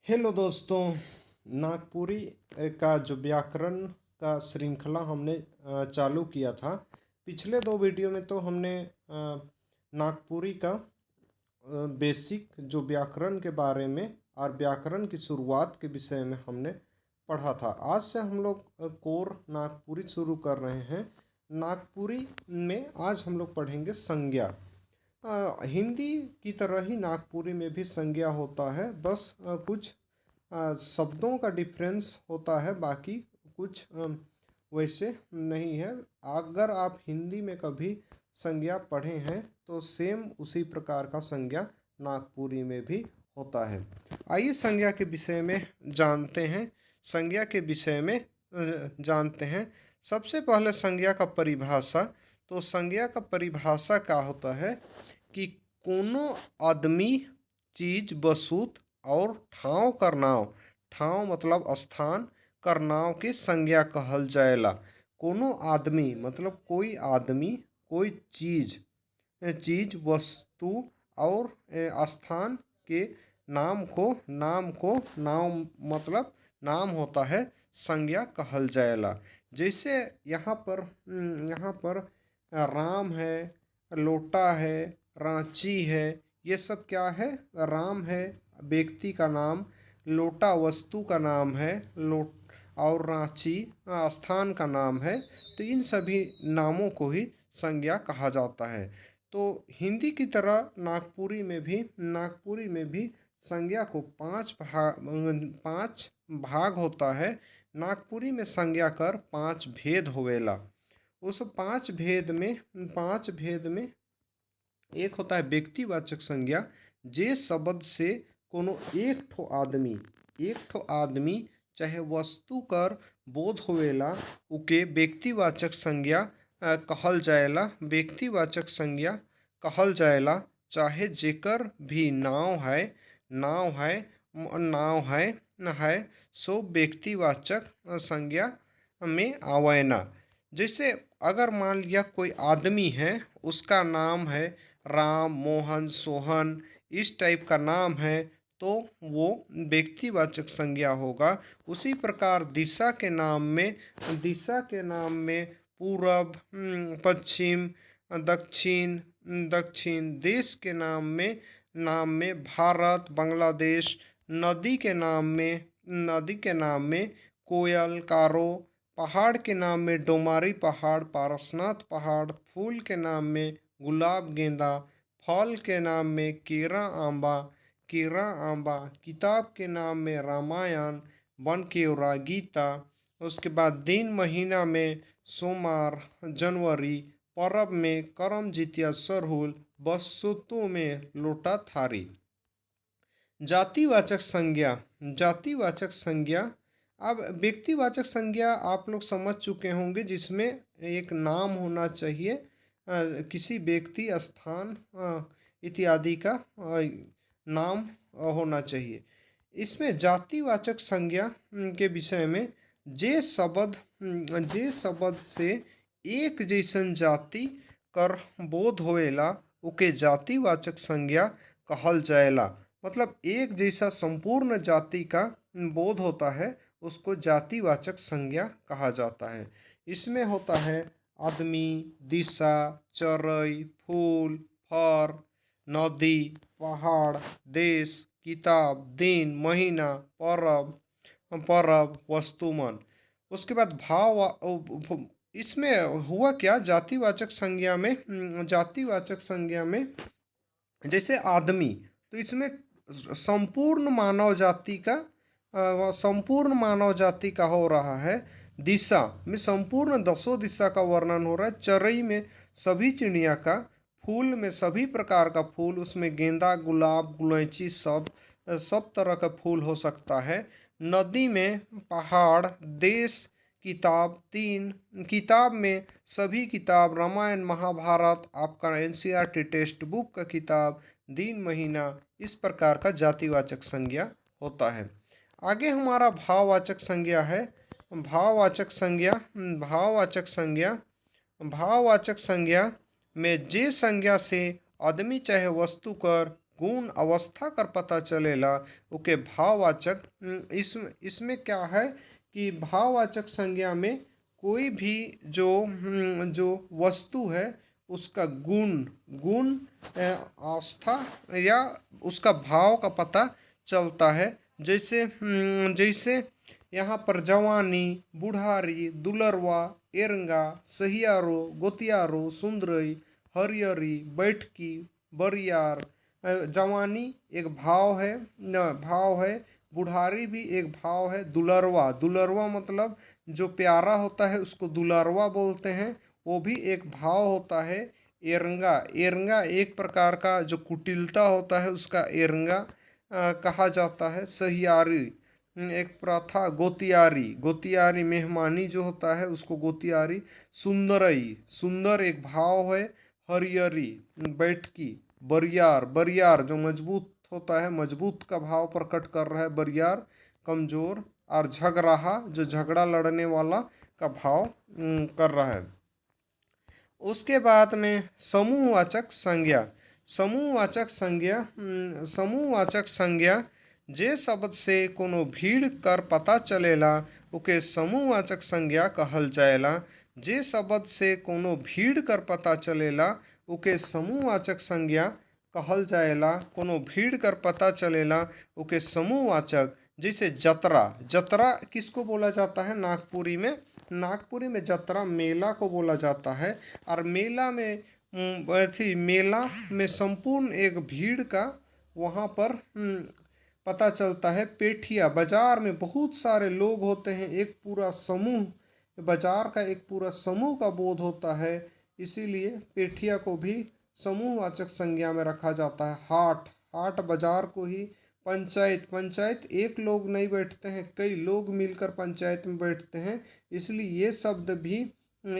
Hello दोस्तों। नागपुरी का जो व्याकरण का श्रृंखला हमने चालू किया था। पिछले दो वीडियो में तो हमने नागपुरी का बेसिक जो व्याकरण के बारे में और व्याकरण की शुरुआत के विषय में हमने पढ़ा था। आज से हम लोग कोर नागपुरी शुरू कर रहे हैं। नागपुरी में आज हम लोग पढ़ेंगे संज्ञा। हिंदी की तरह ही नागपुरी में भी संज्ञा होता है, बस कुछ शब्दों का डिफरेंस होता है, बाकी कुछ वैसे नहीं है। अगर आप हिंदी में कभी संज्ञा पढ़े हैं तो सेम उसी प्रकार का संज्ञा नागपुरी में भी होता है। आइए संज्ञा के विषय में जानते हैं। संज्ञा के विषय में जानते हैं। सबसे पहले संज्ञा का परिभाषा। तो संज्ञा का परिभाषा क्या होता है कि कोनो आदमी, चीज, वस्तु और ठाव कर नाव, ठाव मतलब स्थान, कर नाव के संज्ञा कहल जाएला। कोनो आदमी मतलब कोई आदमी, कोई चीज, वस्तु और स्थान के नाम मतलब नाम होता है, संज्ञा कहल जाएला। जैसे यहाँ पर राम है, लोटा है, रांची है। ये सब क्या है? राम है व्यक्ति का नाम, लोटा वस्तु का नाम है, और रांची स्थान का नाम है। तो इन सभी नामों को ही संज्ञा कहा जाता है। तो हिंदी की तरह नागपुरी में भी संज्ञा को पांच भाग होता है। नागपुरी में संज्ञा कर पांच भेद होवेला। उस पांच भेद में एक होता है व्यक्तिवाचक संज्ञा। जे शब्द से कोनो एक ठो आदमी चाहे वस्तु कर बोध होवेला, उके व्यक्तिवाचक संज्ञा कहल जाएला। व्यक्तिवाचक संज्ञा कहल जाएला। चाहे जेकर भी नाव है सो व्यक्तिवाचक संज्ञा में आवेना। जैसे अगर मान लिया कोई आदमी है, उसका नाम है राम, मोहन, सोहन, इस टाइप का नाम है, तो वो व्यक्तिवाचक संज्ञा होगा। उसी प्रकार दिशा के नाम में पूरब, पश्चिम, दक्षिण, देश के नाम में भारत, बांग्लादेश, नदी के नाम में कोयल, कारो, पहाड़ के नाम में डोमारी पहाड़, पारसनाथ पहाड़, फूल के नाम में गुलाब, गेंदा, फल के नाम में केरा, आंबा, किताब के नाम में रामायण, बनकेवरा, गीता। उसके बाद दिन महीना में सोमवार, जनवरी, पर्व में करम, जितिया, सरहुल, वस्तु में लोटा, थारी। जातिवाचक संज्ञा। अब व्यक्तिवाचक संज्ञा आप लोग समझ चुके होंगे, जिसमें एक नाम होना चाहिए, किसी व्यक्ति, स्थान इत्यादि का नाम होना चाहिए। इसमें जातिवाचक संज्ञा के विषय में जे शब्द से एक जैसन जाति कर बोध होएला, उके जातिवाचक संज्ञा कहल जाएला। मतलब एक जैसा संपूर्ण जाति का बोध होता है, उसको जातिवाचक संज्ञा कहा जाता है। इसमें होता है आदमी, दिशा, चरई, फूल, फर, नदी, पहाड़, देश, किताब, दिन, महीना, पर्व, वस्तुमान। उसके बाद इसमें हुआ क्या? जातिवाचक संज्ञा में जैसे आदमी, तो इसमें संपूर्ण मानव जाति का हो रहा है। दिशा में संपूर्ण 10 दिशा का वर्णन हो रहा है। चरई में सभी चिड़िया का, फूल में सभी प्रकार का फूल, उसमें गेंदा, गुलाब, गुलैची, सब तरह का फूल हो सकता है। नदी में पहाड़, देश, किताब में सभी किताब, रामायण, महाभारत, आपका एनसीईआरटी टेक्स्ट बुक का किताब, दिन, महीना। इस प्रकार का जातिवाचक संज्ञा होता है। आगे हमारा भाववाचक संज्ञा है। भाववाचक संज्ञा में जे संज्ञा से आदमी चाहे वस्तु कर गुण अवस्था कर पता चलेला ओके भाववाचक। इसमें क्या है कि भाववाचक संज्ञा में कोई भी जो वस्तु है उसका गुण अवस्था या उसका भाव का पता चलता है। जैसे यहाँ पर जवानी, बुढ़ारी, दुलरवा, एरंगा, सहियारो, गोतियारो, सुंदरई, हरियरी, बैठकी, बरियार। जवानी एक भाव है। बुढ़ारी भी एक भाव है। दुलरवा मतलब जो प्यारा होता है उसको दुलारवा बोलते हैं, वो भी एक भाव होता है। एरंगा एक प्रकार का जो कुटिलता होता है उसका एरंगा कहा जाता है। सहियारी एक प्रथा। गोतियारी मेहमानी जो होता है उसको गोतियारी। सुंदर एक भाव है। हरियरी बैठकी। बरियार जो मजबूत होता है, मजबूत का भाव प्रकट कर रहा है बरियार, कमजोर। और झगराहा जो झगड़ा लड़ने वाला का भाव कर रहा है। उसके बाद में समूहवाचक संज्ञा जे शब्द से कोनो भीड़ कर पता चलेला ओके समूहवाचक संज्ञा कहल जाएला। जे शब्द से कोनो भीड़ कर पता चलेला ओके समूहवाचक संज्ञा कहल जाएला। कोनो भीड़ कर पता चलेला ओके समूहवाचक। जैसे जतरा किसको बोला जाता है? नागपुरी में जतरा मेला को बोला जाता है। और मेला में संपूर्ण एक भीड़ का वहाँ पर पता चलता है। पेठिया बाजार में बहुत सारे लोग होते हैं, एक पूरा समूह, बाजार का एक पूरा समूह का बोध होता है, इसीलिए पेठिया को भी समूहवाचक संज्ञा में रखा जाता है। हाट बाजार को ही। पंचायत एक लोग नहीं बैठते हैं, कई लोग मिलकर पंचायत में बैठते हैं, इसलिए ये शब्द भी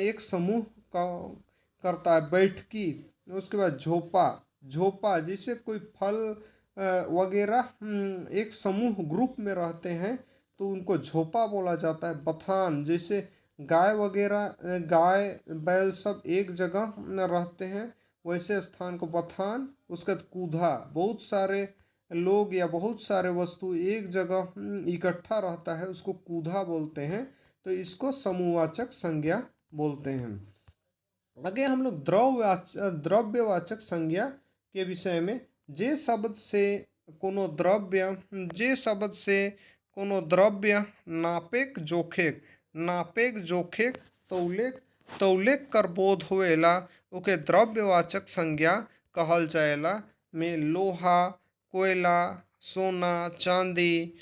एक समूह का करता है। बैठकी। उसके बाद झोपा जिसे कोई फल वगैरह एक समूह ग्रुप में रहते हैं तो उनको झोपा बोला जाता है। बथान जैसे गाय बैल सब एक जगह रहते हैं, वैसे स्थान को बथान। उसके बाद कूधा, बहुत सारे लोग या बहुत सारे वस्तु एक जगह इकट्ठा रहता है, उसको कूधा बोलते हैं, तो इसको समूहवाचक संज्ञा बोलते हैं। आगे हम लोग द्रव्यवाचक संज्ञा के विषय में। जे शब्द से कोनो द्रव्य नापेक जोखेक तौलेक कर बोध होएला ओके द्रव्यवाचक संज्ञा कहल जाएला। में लोहा, कोयला, सोना, चांदी।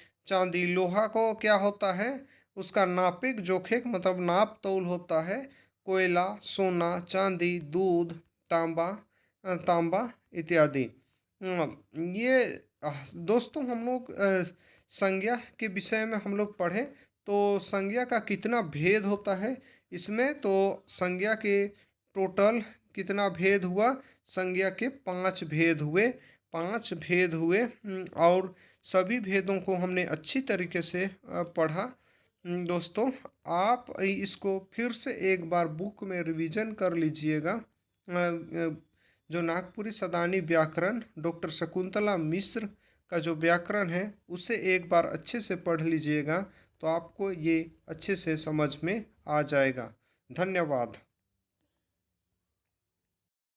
लोहा को क्या होता है? उसका नापेक जोखेक मतलब नाप तौल होता है। कोयला, सोना, चांदी, दूध, तांबा इत्यादि। ये दोस्तों हम लोग संज्ञा के विषय में हम लोग पढ़े तो संज्ञा का कितना भेद होता है इसमें। तो संज्ञा के टोटल कितना भेद हुआ? संज्ञा के 5 भेद हुए और सभी भेदों को हमने अच्छी तरीके से पढ़ा। दोस्तों आप इसको फिर से एक बार बुक में रिवीजन कर लीजिएगा। जो नागपुरी सदानी व्याकरण डॉक्टर शकुंतला मिश्र का जो व्याकरण है उसे एक बार अच्छे से पढ़ लीजिएगा तो आपको ये अच्छे से समझ में आ जाएगा। धन्यवाद।